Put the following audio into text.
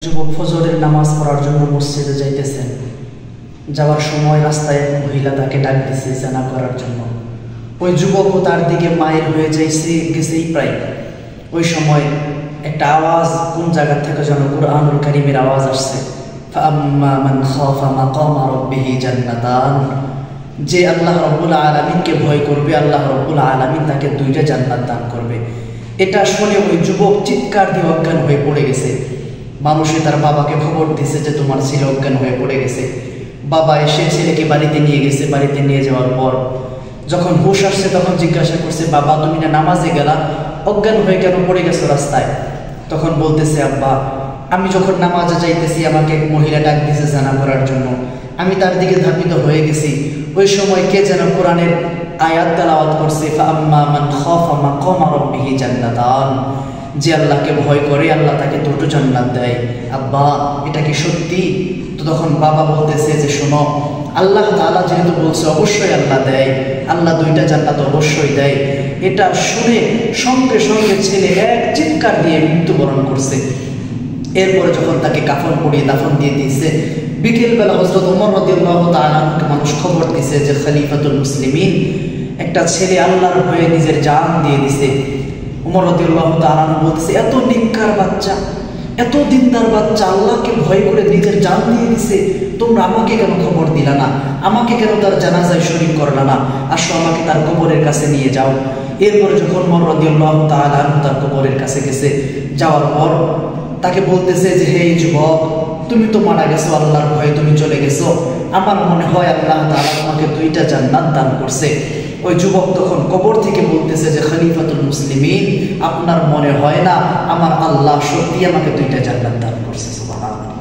যুবক ফজরের নামাজ পড়ার জন্য মসজিদে যাইতেছেন। যাওয়ার সময় রাস্তায় এক মহিলা তাকে ডাক দিচ্ছে জানা করার জন্য। ওই যুবকও তার দিকে মায়ের হয়ে গেছেই প্রায়। ওই সময় একটা আওয়াজ কোন জায়গা থেকে যেন কুরআনুল কারীমের আওয়াজ আসছে, ফাআম্মা মান খাফা মাকামা রাব্বিহি জান্নাতান। যে আল্লাহ রাব্বুল আলামিনকে ভয় করবে, আল্লাহ রাব্বুল আলামিন তাকে দুইটা জান্নাত দান করবে। এটা শুনে ওই যুবক চিৎকার দিয়ে অজ্ঞান হয়ে পড়ে গেছে। মানুষে তার বাবাকে খবর দিছে যে তোমার ছেলে অজ্ঞান হয়ে পড়ে গেছে। বাবা এসে ছেলেকে বাড়িতে নিয়ে গেছে। বাড়িতে নিয়ে যাওয়ার পর যখন হুঁশ আসছে তখন জিজ্ঞাসা করছে, বাবা তুমি না নামাজে গেলা, অজ্ঞান হয়ে কেন পড়ে গেছো রাস্তায়? তখন বলতেছে, আব্বা আমি যখন নামাজে যাইতেছি আমাকে এক মহিলা ডাক দিছে জানা করার জন্য, আমি তার দিকে ধাবিত হয়ে গেছি। ওই সময় কে যেন কোরআনের আয়াত তেলাওয়াত করছে, ফাআম্মা মান খাফা মাকামা রাব্বিহি জান্নাতান। যে আল্লাহকে ভয় করে আল্লাহ তাকে দুটো জান্নাত দেয়। আব্বা এটা কি সত্যি? তো তখন বাবা বলতেছে যে শোনো, আল্লাহ তাআলা যেহেতু বলছে অবশ্যই আল্লাহ দেয়, আল্লাহ দুইটা জান্নাত অবশ্যই দেয়। এটা শুনে সঙ্গে সঙ্গে ছেলে এক চিৎকার দিয়ে মৃত্যুবরণ করছে। এরপরে যখন তাকে কাফন পরিয়ে দাফন দিয়ে দিয়েছে, বিকেলবেলা হযরত ওমর রাদিয়াল্লাহু তাআলা আনহুকে মানুষ খবর দিছে যে খলিফাতুল মুসলিমিন একটা ছেলে আল্লাহর ভয়ে নিজের জান দিয়ে দিছে। ওমর রাদিয়াল্লাহু তাআলা বলতেছে, এত নিকার বাচ্চা, এত দিনদার বাচ্চা আল্লাহকে ভয় করে নিজের জান দিয়ে দিছে, তোমরা আমাকে কেন খবর দিলা না? আমাকে কেন তার জানাজায় শরীক করলা না? আসো আমাকে তার কবরের কাছে নিয়ে যাও। এরপরে যখন ওমর রাদিয়াল্লাহু তাআলা তার কবরের কাছে গেছে, যাওয়ার পর তাকে বলতেছে যে হে যুবক, তুমি তো মারা গেছো আল্লাহর ভয়ে, তুমি চলে গেছো, আমার মনে হয় আল্লাহ তাআলা তোমাকে দুইটা জান্নাত দান করছে। ওই যুবক তখন কবর থেকে বলতেছে যে খলিফাতুল মুসলিমিন, আপনার মনে হয় না আমার আল্লাহ সত্যি আমাকে দুইটা জান্নাত দান করছে? সুবহানাল্লাহ।